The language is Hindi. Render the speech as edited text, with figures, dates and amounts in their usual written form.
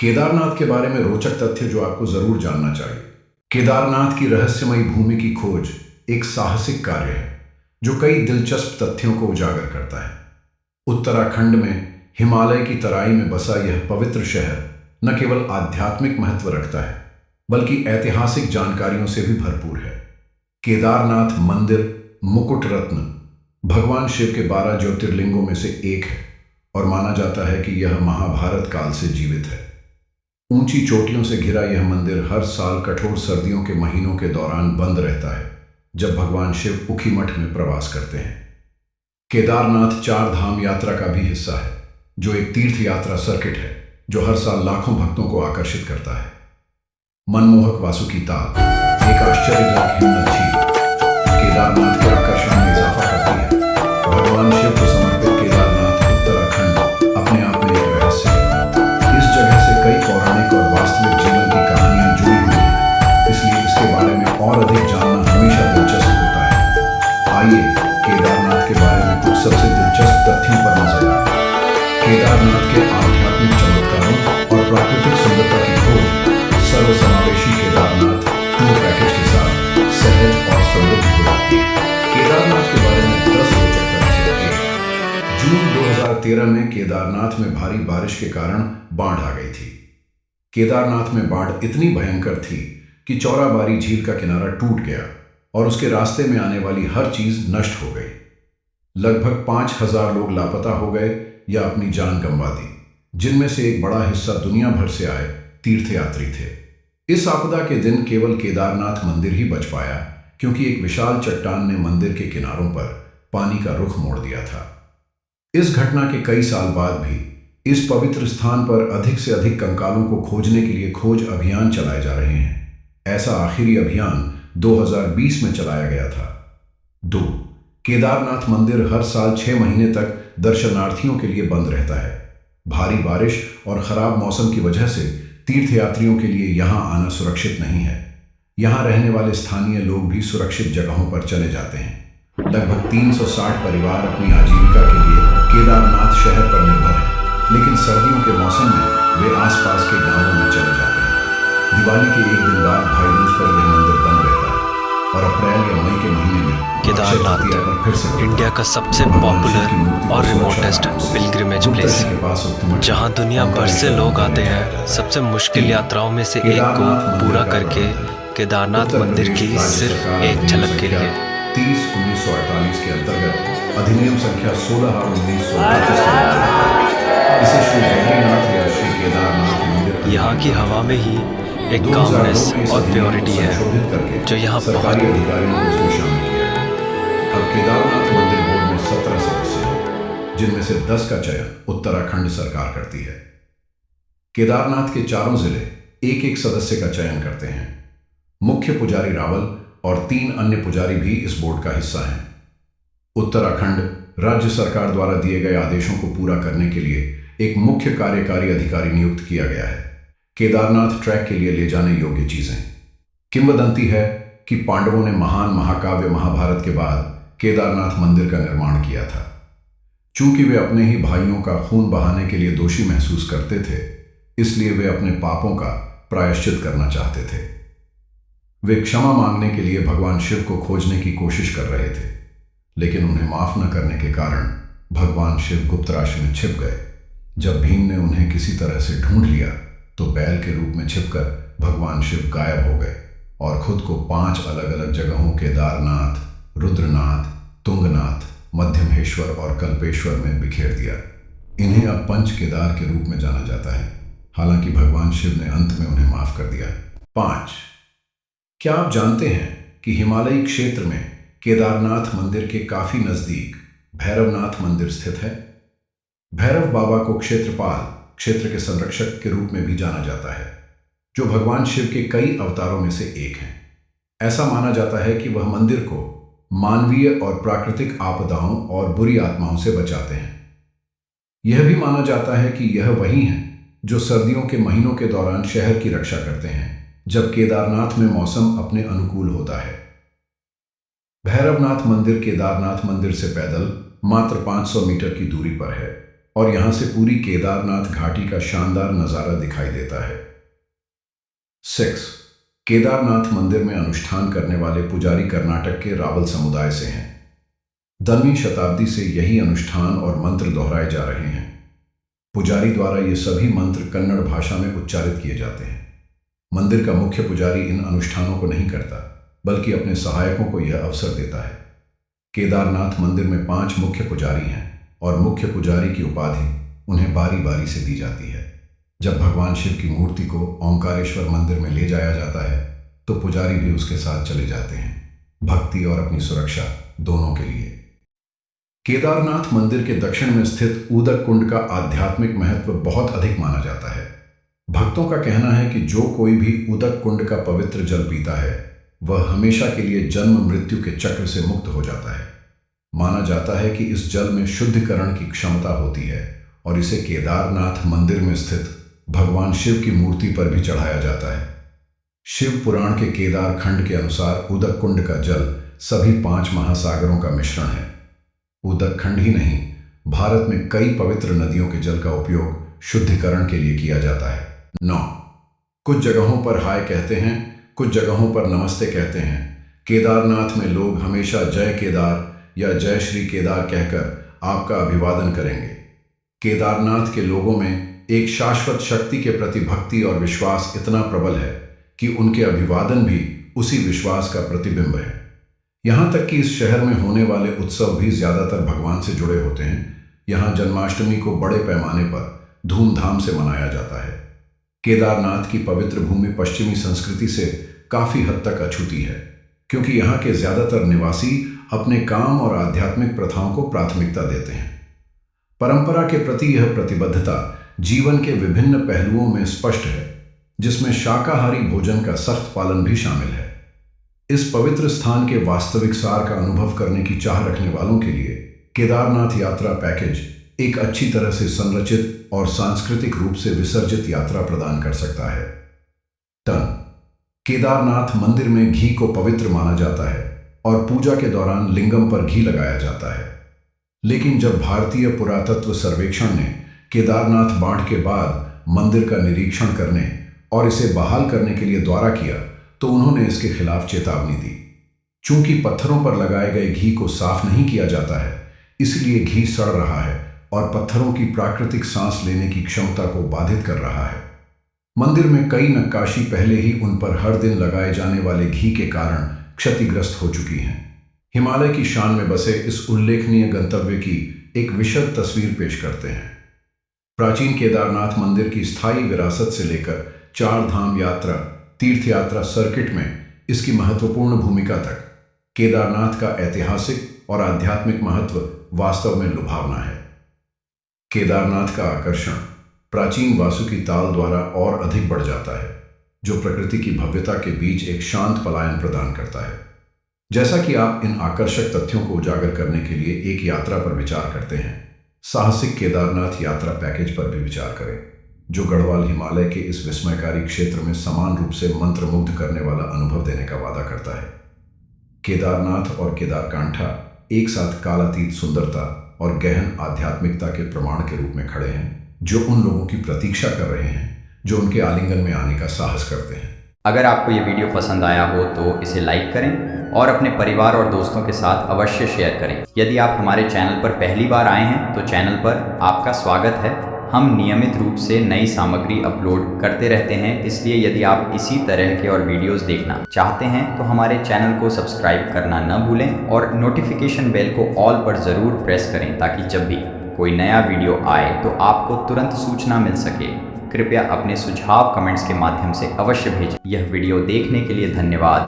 केदारनाथ के बारे में रोचक तथ्य जो आपको जरूर जानना चाहिए। केदारनाथ की रहस्यमयी भूमि की खोज एक साहसिक कार्य है जो कई दिलचस्प तथ्यों को उजागर करता है। उत्तराखंड में हिमालय की तराई में बसा यह पवित्र शहर न केवल आध्यात्मिक महत्व रखता है बल्कि ऐतिहासिक जानकारियों से भी भरपूर है। केदारनाथ मंदिर मुकुट रत्न भगवान शिव के 12 ज्योतिर्लिंगों में से एक है और माना जाता है कि यह महाभारत काल से जीवित है। ऊंची चोटियों से घिरा यह मंदिर हर साल कठोर सर्दियों के महीनों के दौरान बंद रहता है जब भगवान शिव ऊखीमठ में प्रवास करते हैं। केदारनाथ 4 धाम यात्रा का भी हिस्सा है जो एक तीर्थ यात्रा सर्किट है जो हर साल लाखों भक्तों को आकर्षित करता है। मनमोहक वासुकी ताल एक आश्चर्यजनक हिम्मत झील केदारनाथ के आकर्षण में इजाफा करती है। भगवान शिव को समर्पित केदारनाथ उत्तराखंड अपने आप में एक रहस्य है। इस जगह से कई पौराणिक और वास्तविक जीवन की कहानियां जुड़ी हुई हैं, इसलिए इसके बारे में और अधिक जानना हमेशा दिलचस्प होता है। आइए केदारनाथ के बारे में कुछ सबसे दिलचस्प तथ्यों पर नजर डालें। केदारनाथ के आध्यात्मिक चमत्कारों और प्राकृतिक सुंदरता की खोज सर्वसमावेशी केदारनाथ टूर पैकेज के साथ सहज और समृद्ध हो जाती है। केदारनाथ के बारे में 10 रोचक तथ्य। जून 2013 में केदारनाथ में भारी बारिश के कारण बाढ़ आ गई थी। केदारनाथ में बाढ़ इतनी भयंकर थी कि चौराबाड़ी झील का किनारा टूट गया और उसके रास्ते में आने वाली हर चीज नष्ट हो गई। लगभग 5000 लोग लापता हो गए या अपनी जान गंवा दी, जिनमें से एक बड़ा हिस्सा दुनिया भर से आए तीर्थयात्री थे। इस आपदा के दिन केवल केदारनाथ मंदिर ही बच पाया क्योंकि एक विशाल चट्टान ने मंदिर के किनारों पर पानी का रुख मोड़ दिया था। इस घटना के कई साल बाद भी इस पवित्र स्थान पर अधिक से अधिक कंकालों को खोजने के लिए खोज अभियान चलाए जा रहे हैं। ऐसा आखिरी अभियान 2020 में चलाया गया था। 2. केदारनाथ मंदिर हर साल 6 महीने तक दर्शनार्थियों के लिए बंद रहता है। भारी बारिश और खराब मौसम की वजह से तीर्थयात्रियों के लिए यहां आना सुरक्षित नहीं है। यहां रहने वाले स्थानीय लोग भी सुरक्षित जगहों पर चले जाते हैं। लगभग 360 परिवार अपनी आजीविका के लिए केदारनाथ शहर पर निर्भर हैं, लेकिन सर्दियों के मौसम में वे आसपास के गांवों में चले जाते हैं। दिवाली के एक दिन बाद भाई दूज पर यह मंदिर बंद रहता है और अप्रैल या मई के महीने में केदारनाथ इंडिया का सबसे पॉपुलर और रिमोटेस्ट पिलग्रिमेज प्लेस है, जहां दुनिया भर से लोग आते हैं। सबसे मुश्किल यात्राओं में से एक को पूरा करके केदारनाथ मंदिर की सिर्फ एक झलक के लिए 30/1948 के अंतर्गत अधिनियम संख्या 16/1932 इसे श्री बद्रीनाथ या श्री केदारनाथ मंदिर यहाँ की हवा में ही एक कामनेस और प्योरिटी है जो यहाँ बहुत अधिकारियों को इसमें शामिल किया है। अब केदारनाथ मंदिर बोर्ड में 17 सदस्य हैं, जिनमें से 10 का चयन उत्तराखंड सरकार करती है। केदारनाथ के चारों जिले एक एक सदस्य का चयन करते हैं। मुख्य पुजारी रावल और 3 अन्य पुजारी भी इस बोर्ड का हिस्सा हैं। उत्तराखंड राज्य सरकार द्वारा दिए गए आदेशों को पूरा करने के लिए एक मुख्य कार्यकारी अधिकारी नियुक्त किया गया है। केदारनाथ ट्रैक के लिए ले जाने योग्य चीजें। किंवदंती है कि पांडवों ने महान महाकाव्य महाभारत के बाद केदारनाथ मंदिर का निर्माण किया था। चूंकि वे अपने ही भाइयों का खून बहाने के लिए दोषी महसूस करते थे, इसलिए वे अपने पापों का प्रायश्चित करना चाहते थे। वे क्षमा मांगने के लिए भगवान शिव को खोजने की कोशिश कर रहे थे, लेकिन उन्हें माफ न करने के कारण भगवान शिव गुप्तराशि में छिप गए। जब भीम ने उन्हें किसी तरह से ढूंढ लिया तो बैल के रूप में छिपकर भगवान शिव गायब हो गए और खुद को 5 अलग अलग जगहों केदारनाथ, रुद्रनाथ, तुंगनाथ, मध्यमेश्वर और कल्पेश्वर में बिखेर दिया। इन्हें अब पंच केदार के रूप में जाना जाता है, हालांकि भगवान शिव ने अंत में उन्हें माफ कर दिया। 5. क्या आप जानते हैं कि हिमालयी क्षेत्र में केदारनाथ मंदिर के काफी नजदीक भैरवनाथ मंदिर स्थित है? भैरव बाबा को क्षेत्रपाल, क्षेत्र के संरक्षक के रूप में भी जाना जाता है, जो भगवान शिव के कई अवतारों में से एक हैं। ऐसा माना जाता है कि वह मंदिर को मानवीय और प्राकृतिक आपदाओं और बुरी आत्माओं से बचाते हैं। यह भी माना जाता है कि यह वही हैं जो सर्दियों के महीनों के दौरान शहर की रक्षा करते हैं, जब केदारनाथ में मौसम अपने अनुकूल होता है। भैरवनाथ मंदिर केदारनाथ मंदिर से पैदल मात्र 500 मीटर की दूरी पर है। और यहां से पूरी केदारनाथ घाटी का शानदार नजारा दिखाई देता है। 6. केदारनाथ मंदिर में अनुष्ठान करने वाले पुजारी कर्नाटक के रावल समुदाय से हैं। 10वीं शताब्दी से यही अनुष्ठान और मंत्र दोहराए जा रहे हैं। पुजारी द्वारा ये सभी मंत्र कन्नड़ भाषा में उच्चारित किए जाते हैं। मंदिर का मुख्य पुजारी इन अनुष्ठानों को नहीं करता, बल्कि अपने सहायकों को यह अवसर देता है। केदारनाथ मंदिर में 5 मुख्य पुजारी हैं और मुख्य पुजारी की उपाधि उन्हें बारी बारी से दी जाती है। जब भगवान शिव की मूर्ति को ओंकारेश्वर मंदिर में ले जाया जाता है तो पुजारी भी उसके साथ चले जाते हैं, भक्ति और अपनी सुरक्षा दोनों के लिए। केदारनाथ मंदिर के दक्षिण में स्थित उदक कुंड का आध्यात्मिक महत्व बहुत अधिक माना जाता है। भक्तों का कहना है कि जो कोई भी उदक कुंड का पवित्र जल पीता है वह हमेशा के लिए जन्म मृत्यु के चक्र से मुक्त हो जाता है। माना जाता है कि इस जल में शुद्धिकरण की क्षमता होती है और इसे केदारनाथ मंदिर में स्थित भगवान शिव की मूर्ति पर भी चढ़ाया जाता है। शिव पुराण के केदार खंड के अनुसार उदक कुंड का जल सभी 5 महासागरों का मिश्रण है। उदक खंड ही नहीं, भारत में कई पवित्र नदियों के जल का उपयोग शुद्धिकरण के लिए किया जाता है। 9. कुछ जगहों पर हाय कहते हैं, कुछ जगहों पर नमस्ते कहते हैं। केदारनाथ में लोग हमेशा जय केदार या जय श्री केदार कहकर आपका अभिवादन करेंगे। केदारनाथ के लोगों में एक शाश्वत शक्ति के प्रति भक्ति और विश्वास इतना प्रबल है कि उनके अभिवादन भी उसी विश्वास का प्रतिबिंब है। यहां तक कि इस शहर में होने वाले उत्सव भी ज्यादातर भगवान से जुड़े होते हैं। यहां जन्माष्टमी को बड़े पैमाने पर धूमधाम से मनाया जाता है। केदारनाथ की पवित्र भूमि पश्चिमी संस्कृति से काफी हद तक अछूती है, क्योंकि यहाँ के ज्यादातर निवासी अपने काम और आध्यात्मिक प्रथाओं को प्राथमिकता देते हैं। परंपरा के प्रति यह प्रतिबद्धता जीवन के विभिन्न पहलुओं में स्पष्ट है, जिसमें शाकाहारी भोजन का सख्त पालन भी शामिल है। इस पवित्र स्थान के वास्तविक सार का अनुभव करने की चाह रखने वालों के लिए केदारनाथ यात्रा पैकेज एक अच्छी तरह से संरचित और सांस्कृतिक रूप से विसर्जित यात्रा प्रदान कर सकता है। 10. केदारनाथ मंदिर में घी को पवित्र माना जाता है और पूजा के दौरान लिंगम पर घी लगाया जाता है। लेकिन जब भारतीय पुरातत्व सर्वेक्षण ने केदारनाथ बाढ़ के बाद मंदिर का निरीक्षण करने और इसे बहाल करने के लिए दौरा किया तो उन्होंने इसके खिलाफ चेतावनी दी। चूंकि पत्थरों पर लगाए गए घी को साफ नहीं किया जाता है, इसलिए घी सड़ रहा है और पत्थरों की प्राकृतिक सांस लेने की क्षमता को बाधित कर रहा है। मंदिर में कई नक्काशी पहले ही उन पर हर दिन लगाए जाने वाले घी के कारण क्षतिग्रस्त हो चुकी हैं। हिमालय की शान में बसे इस उल्लेखनीय गंतव्य की एक विशद तस्वीर पेश करते हैं। प्राचीन केदारनाथ मंदिर की स्थायी विरासत से लेकर 4 धाम यात्रा तीर्थ यात्रा सर्किट में इसकी महत्वपूर्ण भूमिका तक, केदारनाथ का ऐतिहासिक और आध्यात्मिक महत्व वास्तव में लुभावना है। केदारनाथ का आकर्षण प्राचीन वासुकी ताल द्वारा और अधिक बढ़ जाता है, जो प्रकृति की भव्यता के बीच एक शांत पलायन प्रदान करता है। जैसा कि आप इन आकर्षक तथ्यों को उजागर करने के लिए एक यात्रा पर विचार करते हैं, साहसिक केदारनाथ यात्रा पैकेज पर भी विचार करें, जो गढ़वाल हिमालय के इस विस्मयकारी क्षेत्र में समान रूप से मंत्रमुग्ध करने वाला अनुभव देने का वादा करता है। केदारनाथ और केदारकांठा एक साथ कालातीत सुंदरता और गहन आध्यात्मिकता के प्रमाण के रूप में खड़े हैं, जो उन लोगों की प्रतीक्षा कर रहे हैं जो उनके आलिंगन में आने का साहस करते हैं। अगर आपको ये वीडियो पसंद आया हो तो इसे लाइक करें और अपने परिवार और दोस्तों के साथ अवश्य शेयर करें। यदि आप हमारे चैनल पर पहली बार आए हैं तो चैनल पर आपका स्वागत है। हम नियमित रूप से नई सामग्री अपलोड करते रहते हैं, इसलिए यदि आप इसी तरह के और वीडियोस देखना चाहते हैं तो हमारे चैनल को सब्सक्राइब करना न भूलें और नोटिफिकेशन बेल को ऑल पर ज़रूर प्रेस करें, ताकि जब भी कोई नया वीडियो आए तो आपको तुरंत सूचना मिल सके। कृपया अपने सुझाव कमेंट्स के माध्यम से अवश्य भेजें। यह वीडियो देखने के लिए धन्यवाद।